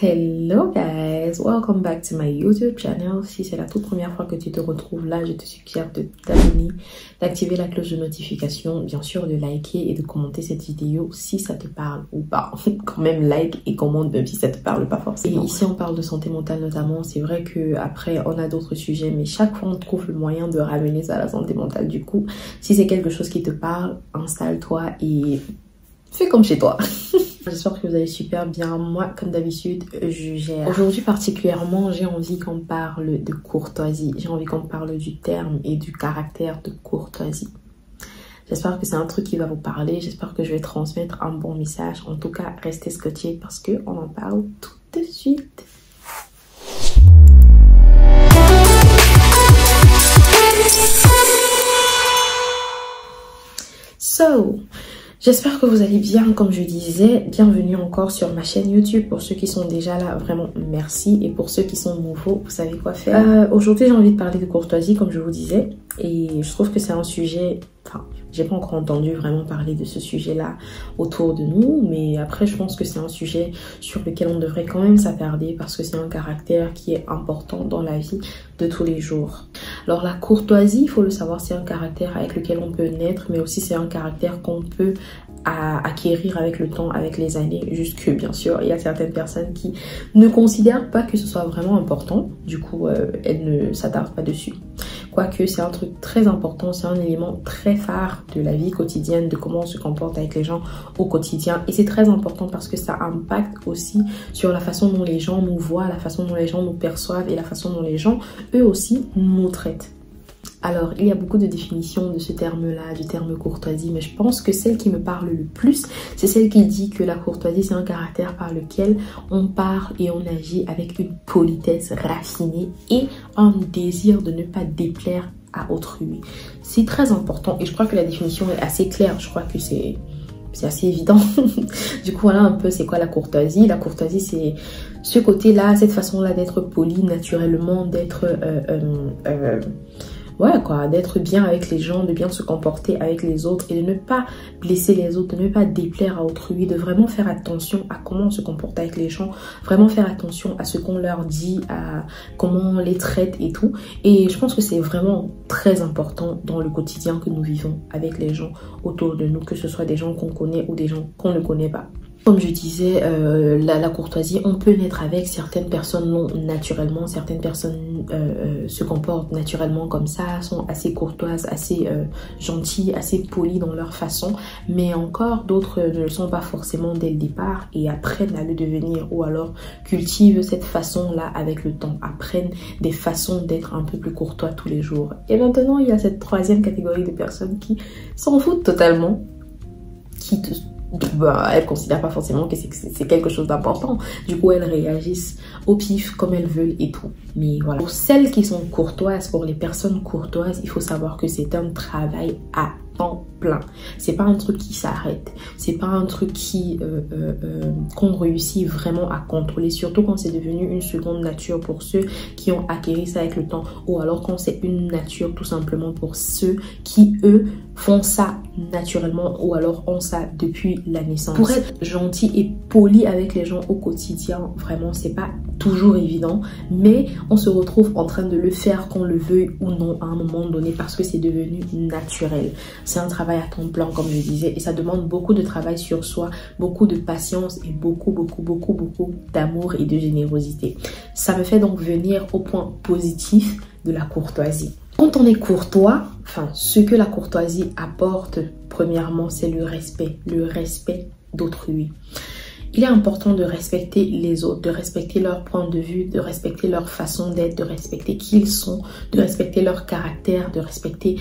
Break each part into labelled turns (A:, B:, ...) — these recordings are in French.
A: Hello guys, welcome back to my YouTube channel. Si c'est la toute première fois que tu te retrouves là, je te suggère de t'abonner, d'activer la cloche de notification, bien sûr de liker et de commenter cette vidéo si ça te parle ou pas. Quand même like et commente même si ça te parle pas forcément. Et ici on parle de santé mentale notamment. C'est vrai que après on a d'autres sujets, mais chaque fois on trouve le moyen de ramener ça à la santé mentale. Du coup, si c'est quelque chose qui te parle, installe-toi et fais comme chez toi. J'espère que vous allez super bien. Moi, comme d'habitude, je gère. Aujourd'hui particulièrement, j'ai envie qu'on parle de courtoisie. J'ai envie qu'on parle du terme et du caractère de courtoisie. J'espère que c'est un truc qui va vous parler. J'espère que je vais transmettre un bon message. En tout cas, restez scotchés parce qu'on en parle tout de suite. J'espère que vous allez bien, comme je disais. Bienvenue encore sur ma chaîne YouTube. Pour ceux qui sont déjà là, vraiment merci. Et pour ceux qui sont nouveaux, vous savez quoi faire. Aujourd'hui, j'ai envie de parler de courtoisie, comme je vous disais. Et je trouve que c'est un sujet... Enfin, j'ai pas encore entendu vraiment parler de ce sujet-là autour de nous. Mais après, je pense que c'est un sujet sur lequel on devrait quand même s'attarder parce que c'est un caractère qui est important dans la vie de tous les jours. Alors la courtoisie, il faut le savoir, c'est un caractère avec lequel on peut naître, mais aussi c'est un caractère qu'on peut acquérir avec le temps, avec les années, jusque bien sûr, il y a certaines personnes qui ne considèrent pas que ce soit vraiment important, du coup elles ne s'attardent pas dessus. Quoique c'est un truc très important, c'est un élément très phare de la vie quotidienne, de comment on se comporte avec les gens au quotidien. Et c'est très important parce que ça impacte aussi sur la façon dont les gens nous voient, la façon dont les gens nous perçoivent et la façon dont les gens, eux aussi, nous traitent. Alors, il y a beaucoup de définitions de ce terme-là, du terme courtoisie, mais je pense que celle qui me parle le plus, c'est celle qui dit que la courtoisie, c'est un caractère par lequel on parle et on agit avec une politesse raffinée et un désir de ne pas déplaire à autrui. C'est très important et je crois que la définition est assez claire. Je crois que c'est assez évident. Du coup, voilà un peu c'est quoi la courtoisie. La courtoisie, c'est ce côté-là, cette façon-là d'être poli naturellement, d'être... ouais quoi, d'être bien avec les gens, de bien se comporter avec les autres et de ne pas blesser les autres, de ne pas déplaire à autrui, de vraiment faire attention à comment on se comporte avec les gens, vraiment faire attention à ce qu'on leur dit, à comment on les traite et tout. Et je pense que c'est vraiment très important dans le quotidien que nous vivons avec les gens autour de nous, que ce soit des gens qu'on connaît ou des gens qu'on ne connaît pas. Comme je disais, la courtoisie, on peut naître avec. Certaines personnes l'ont naturellement, certaines personnes se comportent naturellement comme ça, sont assez courtoises, assez gentilles, assez polies dans leur façon, mais encore d'autres ne le sont pas forcément dès le départ et apprennent à le devenir ou alors cultivent cette façon-là avec le temps, apprennent des façons d'être un peu plus courtois tous les jours. Et maintenant, il y a cette troisième catégorie de personnes qui s'en foutent totalement, elles considèrent pas forcément que c'est quelque chose d'important. Du coup, elles réagissent au pif comme elles veulent et tout. Mais voilà. Pour celles qui sont courtoises, pour les personnes courtoises, il faut savoir que c'est un travail à temps plein. C'est pas un truc qui s'arrête. C'est pas un truc qu'on réussit vraiment à contrôler. Surtout quand c'est devenu une seconde nature pour ceux qui ont acquis ça avec le temps. Ou alors quand c'est une nature tout simplement pour ceux qui, eux, font ça naturellement ou alors ont ça depuis la naissance. Pour être gentil et poli avec les gens au quotidien, vraiment, c'est pas toujours évident. Mais on se retrouve en train de le faire qu'on le veuille ou non à un moment donné parce que c'est devenu naturel. C'est un travail à temps plein, comme je disais, et ça demande beaucoup de travail sur soi, beaucoup de patience et beaucoup d'amour et de générosité. Ça me fait donc venir au point positif de la courtoisie. Quand on est courtois, enfin, ce que la courtoisie apporte, premièrement, c'est le respect d'autrui. Il est important de respecter les autres, de respecter leur point de vue, de respecter leur façon d'être, de respecter qui ils sont, de respecter leur caractère, de respecter...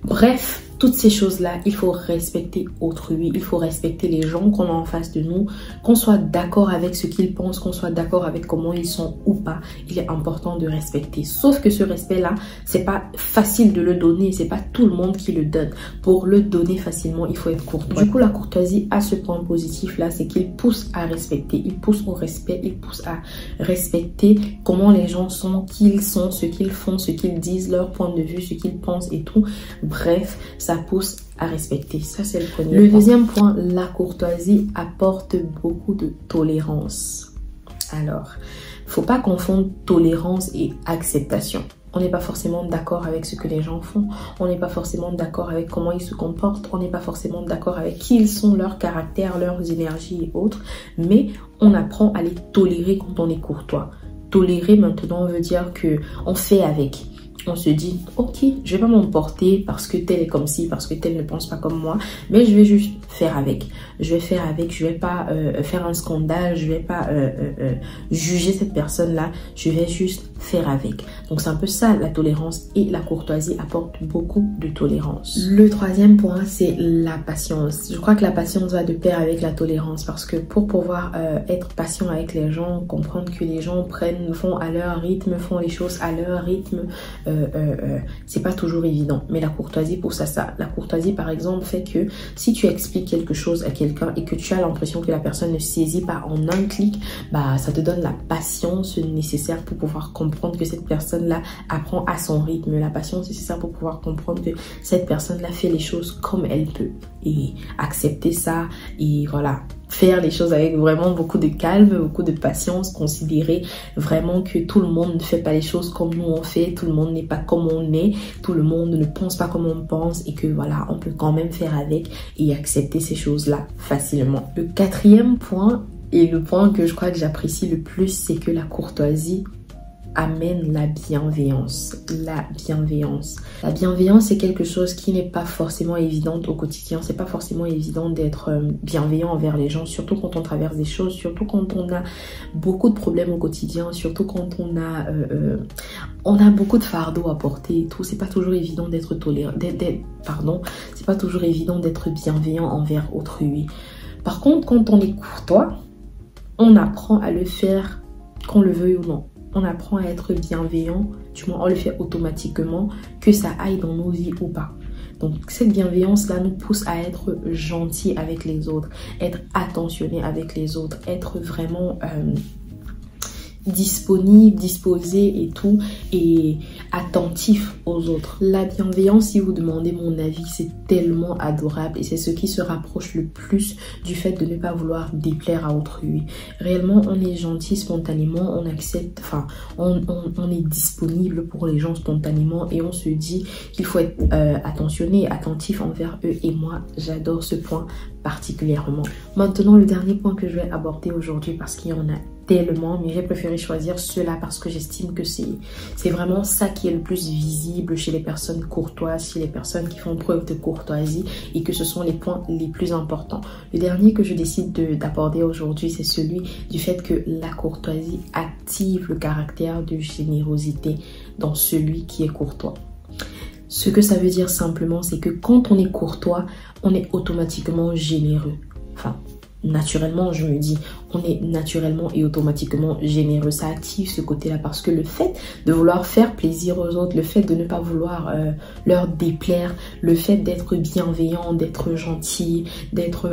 A: Bref, toutes ces choses-là, il faut respecter autrui, il faut respecter les gens qu'on a en face de nous, qu'on soit d'accord avec ce qu'ils pensent, qu'on soit d'accord avec comment ils sont ou pas, il est important de respecter. Sauf que ce respect-là, c'est pas facile de le donner, c'est pas tout le monde qui le donne. Pour le donner facilement, il faut être courtois. Du coup, la courtoisie a ce point positif-là, c'est qu'il pousse à respecter, il pousse au respect, il pousse à respecter comment les gens sont, qui ils sont, ce qu'ils font, ce qu'ils disent, leur point de vue, ce qu'ils pensent et tout. Bref, ça pousse à respecter. Ça, c'est le premier point. Le deuxième point, la courtoisie apporte beaucoup de tolérance. Alors, faut pas confondre tolérance et acceptation. On n'est pas forcément d'accord avec ce que les gens font. On n'est pas forcément d'accord avec comment ils se comportent. On n'est pas forcément d'accord avec qui ils sont, leurs caractères, leurs énergies et autres. Mais on apprend à les tolérer quand on est courtois. Tolérer maintenant veut dire que on fait avec. On se dit, ok, je vais pas m'emporter parce que tel est comme ci, parce que tel ne pense pas comme moi, mais je vais juste faire avec. Je vais faire avec, je vais pas faire un scandale, je vais pas juger cette personne-là, je vais juste faire avec. Donc c'est un peu ça la tolérance, et la courtoisie apporte beaucoup de tolérance. Le troisième point, c'est la patience. Je crois que la patience va de pair avec la tolérance, parce que pour pouvoir être patient avec les gens, comprendre que les gens font à leur rythme, font les choses à leur rythme, c'est pas toujours évident. Mais la courtoisie pousse à ça. La courtoisie, par exemple, fait que si tu expliques quelque chose à quelqu'un et que tu as l'impression que la personne ne saisit pas en un clic, bah ça te donne la patience nécessaire pour pouvoir comprendre que cette personne-là apprend à son rythme. La patience nécessaire pour pouvoir comprendre que cette personne-là fait les choses comme elle peut, et accepter ça, et voilà, faire les choses avec vraiment beaucoup de calme, beaucoup de patience, considérer vraiment que tout le monde ne fait pas les choses comme nous on fait, tout le monde n'est pas comme on est, tout le monde ne pense pas comme on pense, et que voilà, on peut quand même faire avec et accepter ces choses-là facilement. Le quatrième point, et le point que je crois que j'apprécie le plus, c'est que la courtoisie amène la bienveillance. La bienveillance. La bienveillance, c'est quelque chose qui n'est pas forcément évident au quotidien. C'est pas forcément évident d'être bienveillant envers les gens, surtout quand on traverse des choses, surtout quand on a beaucoup de problèmes au quotidien, surtout quand on a beaucoup de fardeaux à porter et tout. C'est pas toujours évident d'être c'est pas toujours évident d'être bienveillant envers autrui. Par contre, quand on est courtois, on apprend à le faire, qu'on le veuille ou non. On apprend à être bienveillant, du moins on le fait automatiquement, que ça aille dans nos vies ou pas. Donc cette bienveillance-là nous pousse à être gentil avec les autres, être attentionné avec les autres, être vraiment disponible, disposé et tout, et attentif aux autres. La bienveillance, si vous demandez mon avis, c'est tellement adorable, et c'est ce qui se rapproche le plus du fait de ne pas vouloir déplaire à autrui. Réellement, on est gentil spontanément, on accepte, enfin, on est disponible pour les gens spontanément, et on se dit qu'il faut être attentionné, attentif envers eux, et moi, j'adore ce point particulièrement. Maintenant, le dernier point que je vais aborder aujourd'hui, parce qu'il y en a tellement, mais j'ai préféré choisir cela parce que j'estime que c'est vraiment ça qui est le plus visible chez les personnes courtoises, chez les personnes qui font preuve de courtoisie, et que ce sont les points les plus importants. Le dernier que je décide d'aborder aujourd'hui, c'est celui du fait que la courtoisie active le caractère de générosité dans celui qui est courtois. Ce que ça veut dire simplement, c'est que quand on est courtois, on est automatiquement généreux. Enfin, naturellement, je me dis, on est naturellement et automatiquement généreux. Ça active ce côté-là, parce que le fait de vouloir faire plaisir aux autres, le fait de ne pas vouloir leur déplaire, le fait d'être bienveillant, d'être gentil, d'être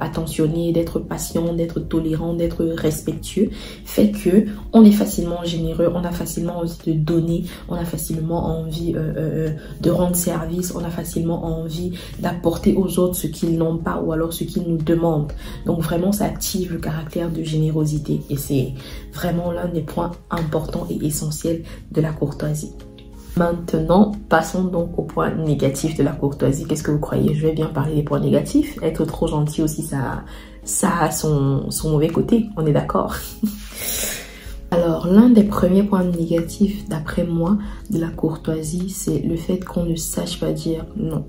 A: attentionné, d'être patient, d'être tolérant, d'être respectueux, fait que on est facilement généreux, on a facilement envie de donner, on a facilement envie de rendre service, on a facilement envie d'apporter aux autres ce qu'ils n'ont pas, ou alors ce qu'ils nous demandent. Donc vraiment, ça active le caractère de générosité, et c'est vraiment l'un des points importants et essentiels de la courtoisie. Maintenant, passons donc au point négatif de la courtoisie. Qu'est-ce que vous croyez? Je vais bien parler des points négatifs. Être trop gentil aussi, ça a son mauvais côté, on est d'accord? Alors, l'un des premiers points négatifs, d'après moi, de la courtoisie, c'est le fait qu'on ne sache pas dire non.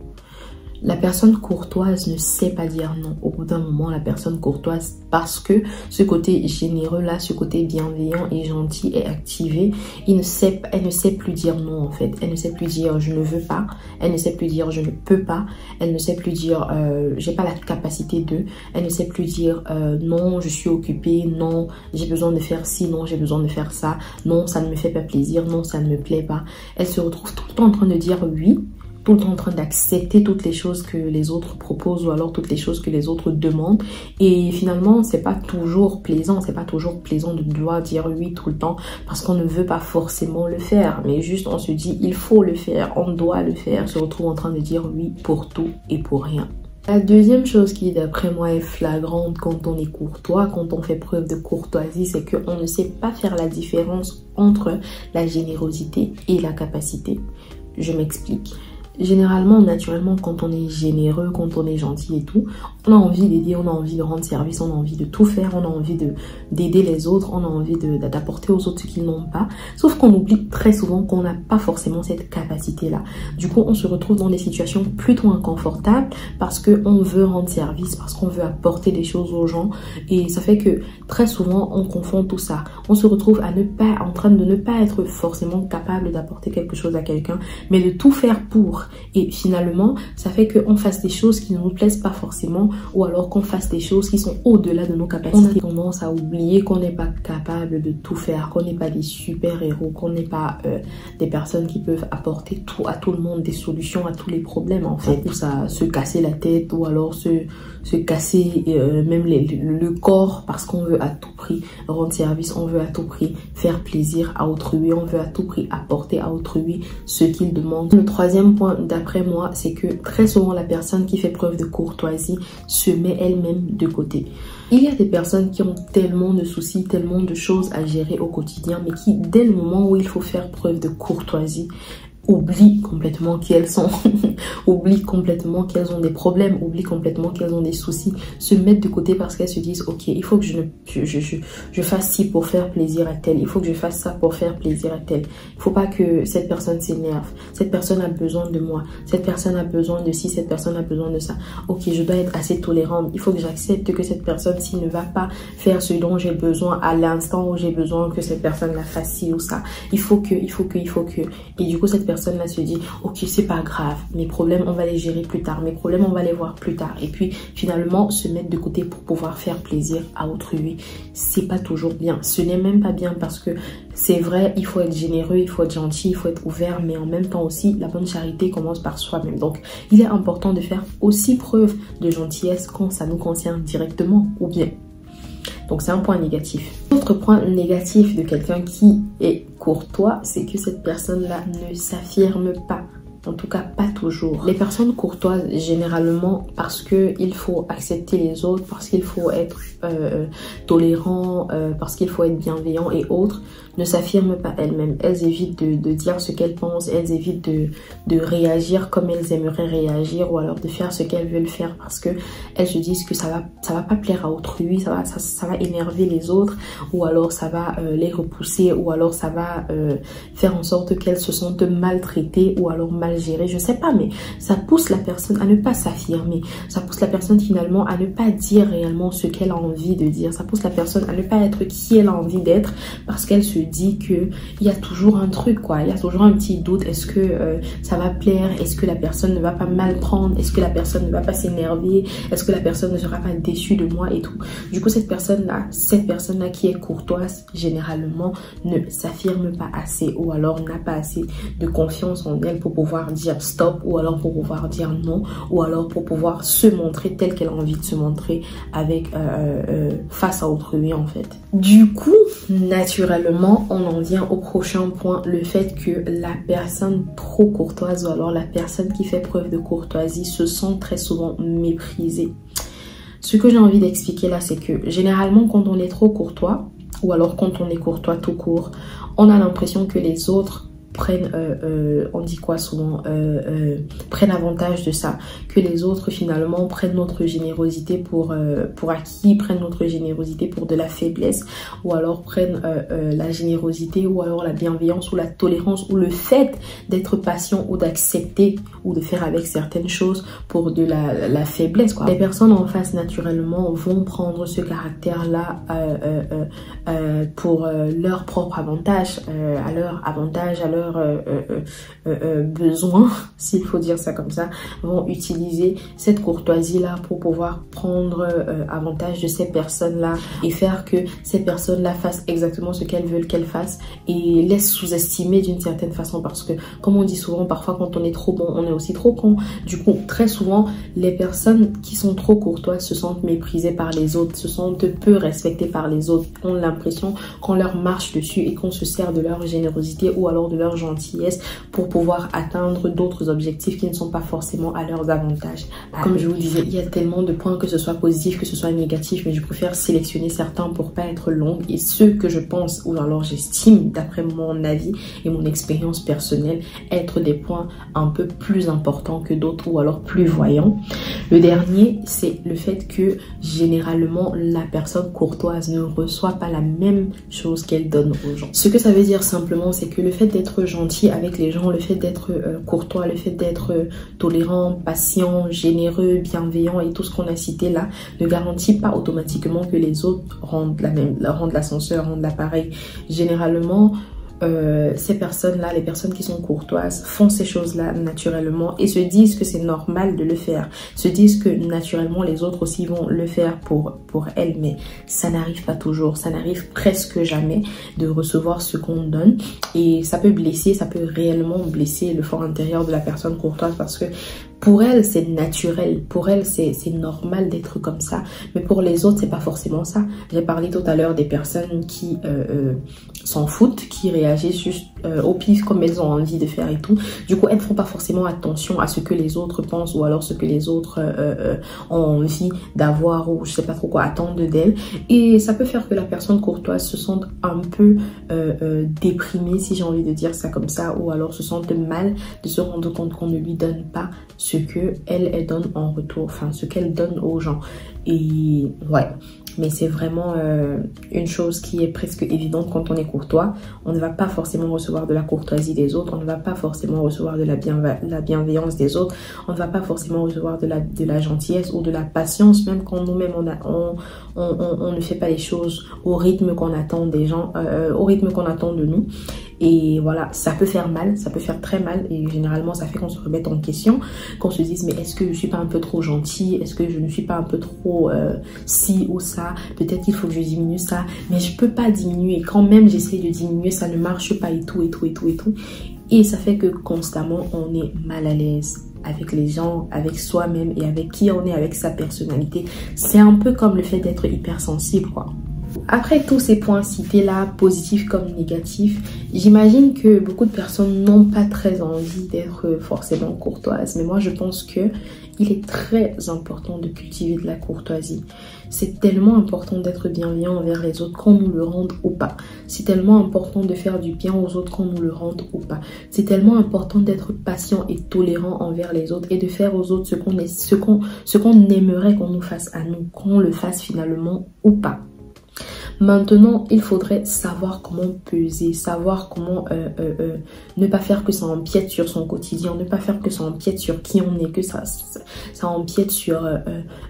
A: La personne courtoise ne sait pas dire non. Au bout d'un moment, la personne courtoise, parce que ce côté généreux là, ce côté bienveillant et gentil est activé, elle ne sait plus dire non en fait. Elle ne sait plus dire je ne veux pas, elle ne sait plus dire je ne peux pas, elle ne sait plus dire j'ai pas la capacité de, elle ne sait plus dire non, je suis occupée, non, j'ai besoin de faire ci, non, j'ai besoin de faire ça, non, ça ne me fait pas plaisir, non, ça ne me plaît pas. Elle se retrouve tout le temps en train de dire oui, tout le temps en train d'accepter toutes les choses que les autres proposent, ou alors toutes les choses que les autres demandent, et finalement c'est pas toujours plaisant, de devoir dire oui tout le temps, parce qu'on ne veut pas forcément le faire, mais juste on se dit il faut le faire, on doit le faire, on se retrouve en train de dire oui pour tout et pour rien. La deuxième chose qui, d'après moi, est flagrante quand on est courtois, quand on fait preuve de courtoisie, c'est qu'on ne sait pas faire la différence entre la générosité et la capacité. Je m'explique. Généralement, naturellement, quand on est généreux, quand on est gentil et tout, on a envie d'aider, on a envie de rendre service, on a envie de tout faire, on a envie d'aider les autres, on a envie d'apporter aux autres ce qu'ils n'ont pas. Sauf qu'on oublie très souvent qu'on n'a pas forcément cette capacité-là. Du coup, on se retrouve dans des situations plutôt inconfortables parce qu'on veut rendre service, parce qu'on veut apporter des choses aux gens. Et ça fait que très souvent, on confond tout ça. On se retrouve en train de ne pas être forcément capable d'apporter quelque chose à quelqu'un, mais de tout faire pour. Et finalement, ça fait qu'on fasse des choses qui ne nous plaisent pas forcément, ou alors qu'on fasse des choses qui sont au-delà de nos capacités. On a tendance à oublier qu'on n'est pas capable de tout faire, qu'on n'est pas des super-héros, qu'on n'est pas des personnes qui peuvent apporter tout à tout le monde, des solutions à tous les problèmes en fait. Ça, se casser la tête ou alors se casser même le corps parce qu'on veut à tout prix rendre service, on veut à tout prix faire plaisir à autrui, on veut à tout prix apporter à autrui ce qu'il demande. Le troisième point d'après moi, c'est que très souvent la personne qui fait preuve de courtoisie se met elle-même de côté. Il y a des personnes qui ont tellement de soucis, tellement de choses à gérer au quotidien, mais qui dès le moment où il faut faire preuve de courtoisie, oublient complètement qui elles sont, oublient complètement qu'elles ont des problèmes, oublient complètement qu'elles ont des soucis, se mettent de côté parce qu'elles se disent ok, il faut que je fasse ci pour faire plaisir à tel, il faut que je fasse ça pour faire plaisir à tel, il faut pas que cette personne s'énerve, cette personne a besoin de moi, cette personne a besoin de ci, cette personne a besoin de ça, ok, je dois être assez tolérante, il faut que j'accepte que cette personne s'il ne va pas faire ce dont j'ai besoin à l'instant où j'ai besoin que cette personne la fasse ci ou ça, il faut que, et du coup cette personne là se dit ok, c'est pas grave, mes problèmes on va les gérer plus tard, mes problèmes on va les voir plus tard, et puis finalement se mettre de côté pour pouvoir faire plaisir à autrui, c'est pas toujours bien, ce n'est même pas bien parce que c'est vrai, il faut être généreux, il faut être gentil, il faut être ouvert, mais en même temps aussi la bonne charité commence par soi-même. Donc il est important de faire aussi preuve de gentillesse quand ça nous concerne directement ou bien. Donc c'est un point négatif. Autre point négatif de quelqu'un qui est courtois, c'est que cette personne-là ne s'affirme pas. En tout cas, pas toujours. Les personnes courtoises, généralement, parce qu'il faut accepter les autres, parce qu'il faut être tolérant, parce qu'il faut être bienveillant et autres, ne s'affirment pas elles-mêmes. Elles évitent de dire ce qu'elles pensent, elles évitent de réagir comme elles aimeraient réagir ou alors de faire ce qu'elles veulent faire parce que elles se disent que ça va pas plaire à autrui, ça va énerver les autres ou alors ça va les repousser ou alors ça va faire en sorte qu'elles se sentent maltraitées ou alors mal gérées. Je sais pas, mais ça pousse la personne à ne pas s'affirmer. Ça pousse la personne finalement à ne pas dire réellement ce qu'elle a envie de dire. Ça pousse la personne à ne pas être qui elle a envie d'être parce qu'elle se dit que il y a toujours un truc quoi, il y a toujours un petit doute, est-ce que ça va plaire, est-ce que la personne ne va pas mal prendre, est-ce que la personne ne va pas s'énerver, est-ce que la personne ne sera pas déçue de moi et tout. Du coup cette personne là qui est courtoise généralement ne s'affirme pas assez ou alors n'a pas assez de confiance en elle pour pouvoir dire stop ou alors pour pouvoir dire non ou alors pour pouvoir se montrer telle qu'elle a envie de se montrer avec face à autrui en fait. Du coup naturellement on en vient au prochain point, le fait que la personne trop courtoise ou alors la personne qui fait preuve de courtoisie se sent très souvent méprisée. Ce que j'ai envie d'expliquer là, c'est que généralement quand on est trop courtois ou alors quand on est courtois tout court, on a l'impression que les autres prennent, on dit quoi souvent, prennent avantage de ça, que les autres finalement prennent notre générosité pour acquis, prennent notre générosité pour de la faiblesse ou alors prennent la générosité ou alors la bienveillance ou la tolérance ou le fait d'être patient ou d'accepter ou de faire avec certaines choses pour de la faiblesse quoi. Les personnes en face naturellement vont prendre ce caractère là pour leur propre avantage, à leur avantage, à leur besoin, s'il faut dire ça comme ça, vont utiliser cette courtoisie là pour pouvoir prendre avantage de ces personnes là et faire que ces personnes là fassent exactement ce qu'elles veulent qu'elles fassent et laissent sous-estimer d'une certaine façon parce que comme on dit souvent, parfois quand on est trop bon on est aussi trop con. Du coup très souvent les personnes qui sont trop courtoises se sentent méprisées par les autres, se sentent peu respectées par les autres, ont l'impression qu'on leur marche dessus et qu'on se sert de leur générosité ou alors de leur leur gentillesse pour pouvoir atteindre d'autres objectifs qui ne sont pas forcément à leurs avantages. Comme je vous disais, il y a tellement de points, que ce soit positif, que ce soit négatif, mais je préfère sélectionner certains pour pas être longue, et ceux que je pense ou alors j'estime, d'après mon avis et mon expérience personnelle, être des points un peu plus importants que d'autres ou alors plus voyants. Le dernier, c'est le fait que généralement la personne courtoise ne reçoit pas la même chose qu'elle donne aux gens. Ce que ça veut dire simplement, c'est que le fait d'être gentil avec les gens, le fait d'être courtois, le fait d'être tolérant, patient, généreux, bienveillant et tout ce qu'on a cité là, ne garantit pas automatiquement que les autres rendent l'ascenseur, rendent l'appareil. Généralement, ces personnes-là, les personnes qui sont courtoises, font ces choses-là naturellement et se disent que c'est normal de le faire. Se disent que naturellement les autres aussi vont le faire pour elles, mais ça n'arrive pas toujours. Ça n'arrive presque jamais de recevoir ce qu'on donne, et ça peut blesser, ça peut réellement blesser le fort intérieur de la personne courtoise, parce que pour elle, c'est naturel. Pour elle, c'est normal d'être comme ça. Mais pour les autres, c'est pas forcément ça. J'ai parlé tout à l'heure des personnes qui s'en foutent, qui réagissent juste au pif comme elles ont envie de faire et tout. Du coup, elles ne font pas forcément attention à ce que les autres pensent, ou alors ce que les autres ont envie d'avoir, ou je sais pas trop quoi attendre d'elles. Et ça peut faire que la personne courtoise se sente un peu déprimée, si j'ai envie de dire ça comme ça, ou alors se sente mal de se rendre compte qu'on ne lui donne pas ce que elle donne en retour, enfin ce qu'elle donne aux gens. Et ouais, mais c'est vraiment une chose qui est presque évidente quand on est courtois. On ne va pas forcément recevoir de la courtoisie des autres, on ne va pas forcément recevoir de la bienveillance des autres, on ne va pas forcément recevoir de la gentillesse ou de la patience, même quand nous-mêmes on ne fait pas les choses au rythme qu'on attend des gens, au rythme qu'on attend de nous. Et voilà, ça peut faire mal, ça peut faire très mal, et généralement ça fait qu'on se remette en question, qu'on se dise mais est-ce que je suis pas un peu trop gentille, est-ce que je ne suis pas un peu trop ci ou ça, peut-être qu'il faut que je diminue ça, mais je peux pas diminuer, quand même j'essaie de diminuer, ça ne marche pas et tout et tout et tout et tout, et ça fait que constamment on est mal à l'aise avec les gens, avec soi-même et avec qui on est, avec sa personnalité. C'est un peu comme le fait d'être hypersensible quoi. Après tous ces points cités là, positifs comme négatifs, j'imagine que beaucoup de personnes n'ont pas très envie d'être forcément courtoises. Mais moi je pense que il est très important de cultiver de la courtoisie. C'est tellement important d'être bienveillant envers les autres, qu'on nous le rende ou pas. C'est tellement important de faire du bien aux autres, qu'on nous le rende ou pas. C'est tellement important d'être patient et tolérant envers les autres et de faire aux autres ce qu'on aimerait qu'on nous fasse à nous, qu'on le fasse finalement ou pas. Maintenant, il faudrait savoir comment peser, savoir comment ne pas faire que ça empiète sur son quotidien, ne pas faire que ça empiète sur qui on est, que ça empiète sur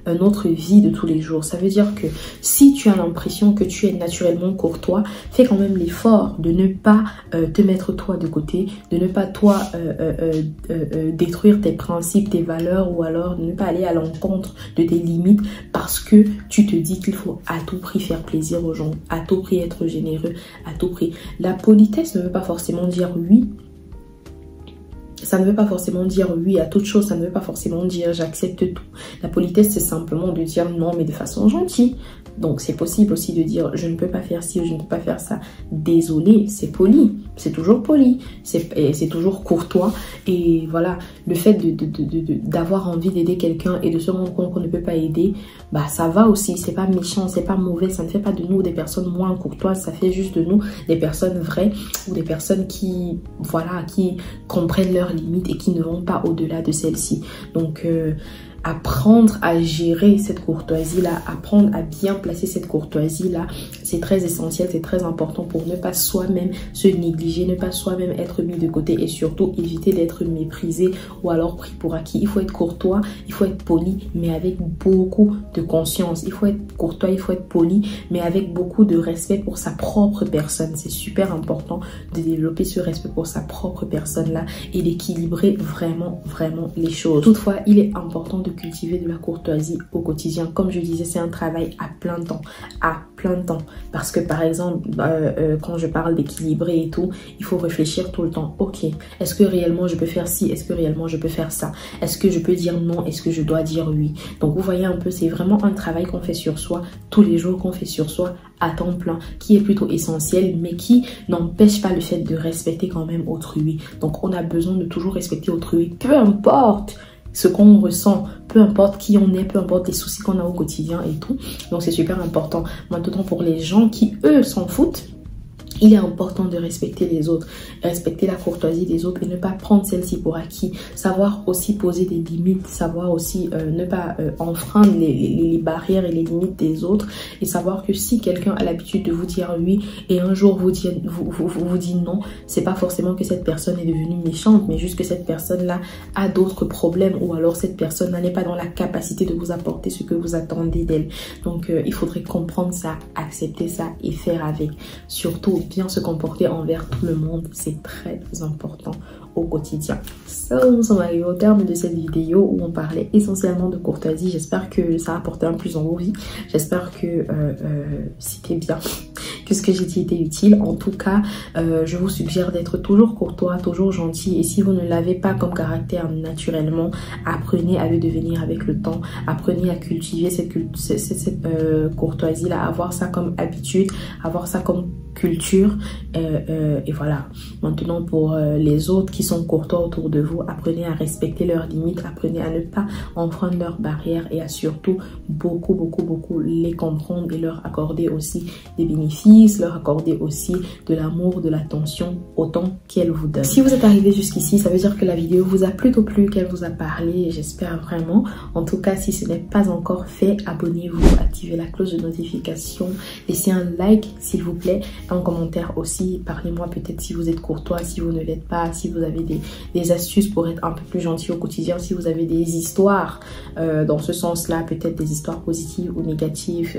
A: notre vie de tous les jours. Ça veut dire que si tu as l'impression que tu es naturellement courtois, fais quand même l'effort de ne pas te mettre toi de côté, de ne pas toi détruire tes principes, tes valeurs, ou alors de ne pas aller à l'encontre de tes limites parce que tu te dis qu'il faut à tout prix faire plaisir aux gens, à tout prix être généreux, à tout prix. La politesse ne veut pas forcément dire oui. Ça ne veut pas forcément dire oui à toute chose, ça ne veut pas forcément dire j'accepte tout. La politesse, c'est simplement de dire non, mais de façon gentille. Donc c'est possible aussi de dire je ne peux pas faire ci ou je ne peux pas faire ça. Désolé, c'est poli, c'est toujours poli, c'est toujours courtois. Et voilà, le fait d'avoir envie d'aider quelqu'un et de se rendre compte qu'on ne peut pas aider, bah ça va aussi, c'est pas méchant, c'est pas mauvais, ça ne fait pas de nous des personnes moins courtoises, ça fait juste de nous des personnes vraies ou des personnes qui, voilà, qui comprennent leurs limites et qui ne vont pas au-delà de celles-ci. Donc apprendre à gérer cette courtoisie-là, apprendre à bien placer cette courtoisie-là, c'est très essentiel, c'est très important pour ne pas soi-même se négliger, ne pas soi-même être mis de côté et surtout éviter d'être méprisé ou alors pris pour acquis. Il faut être courtois, il faut être poli, mais avec beaucoup de conscience. Il faut être courtois, il faut être poli, mais avec beaucoup de respect pour sa propre personne. C'est super important de développer ce respect pour sa propre personne-là et d'équilibrer vraiment les choses. Toutefois, il est important de cultiver de la courtoisie au quotidien. Comme je disais, c'est un travail à plein temps, parce que par exemple, quand je parle d'équilibrer et tout, il faut réfléchir tout le temps. Ok, est-ce que réellement je peux faire ci? Est-ce que réellement je peux faire ça? Est-ce que je peux dire non? Est-ce que je dois dire oui? Donc vous voyez un peu, c'est vraiment un travail qu'on fait sur soi, tous les jours qu'on fait sur soi, à temps plein, qui est plutôt essentiel, mais qui n'empêche pas le fait de respecter quand même autrui. Donc on a besoin de toujours respecter autrui, peu importe ce qu'on ressent, peu importe qui on est, peu importe les soucis qu'on a au quotidien et tout. Donc c'est super important. Maintenant, pour les gens qui, eux, s'en foutent, il est important de respecter les autres, respecter la courtoisie des autres et ne pas prendre celle-ci pour acquis. Savoir aussi poser des limites, savoir aussi ne pas enfreindre les barrières et les limites des autres, et savoir que si quelqu'un a l'habitude de vous dire oui et un jour vous dit non, c'est pas forcément que cette personne est devenue méchante, mais juste que cette personne-là a d'autres problèmes, ou alors cette personne n'est pas dans la capacité de vous apporter ce que vous attendez d'elle. Donc il faudrait comprendre ça, accepter ça et faire avec. Surtout bien se comporter envers tout le monde, c'est très important au quotidien. Nous sommes arrivés au terme de cette vidéo où on parlait essentiellement de courtoisie. J'espère que ça a apporté un plus dans vos vies. J'espère que c'était bien, que ce que j'ai dit était utile. En tout cas, je vous suggère d'être toujours courtois, toujours gentil. Et si vous ne l'avez pas comme caractère naturellement, apprenez à le devenir avec le temps. Apprenez à cultiver cette courtoisie-là, avoir ça comme habitude, avoir ça comme culture. Et voilà. Maintenant, pour les autres qui sont courtois autour de vous, apprenez à respecter leurs limites, apprenez à ne pas enfreindre leurs barrières et à surtout beaucoup les comprendre et leur accorder aussi des bénéfices, leur accorder aussi de l'amour, de l'attention autant qu'elle vous donne. Si vous êtes arrivé jusqu'ici, ça veut dire que la vidéo vous a plutôt plu, qu'elle vous a parlé, j'espère vraiment. En tout cas, si ce n'est pas encore fait, abonnez-vous, activez la cloche de notification, laissez un like s'il vous plaît, un commentaire aussi, parlez-moi peut-être si vous êtes courtois, si vous ne l'êtes pas, si vous avez des astuces pour être un peu plus gentil au quotidien, si vous avez des histoires dans ce sens-là, peut-être des histoires positives ou négatives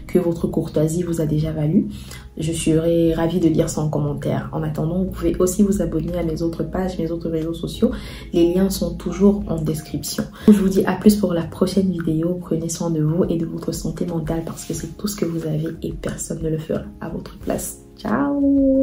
A: que votre courtoisie vous a déjà valu. Je serai ravie de lire ça en commentaire. En attendant, vous pouvez aussi vous abonner à mes autres pages, mes autres réseaux sociaux. Les liens sont toujours en description. Je vous dis à plus pour la prochaine vidéo. Prenez soin de vous et de votre santé mentale parce que c'est tout ce que vous avez et personne ne le fera à votre place. Ciao!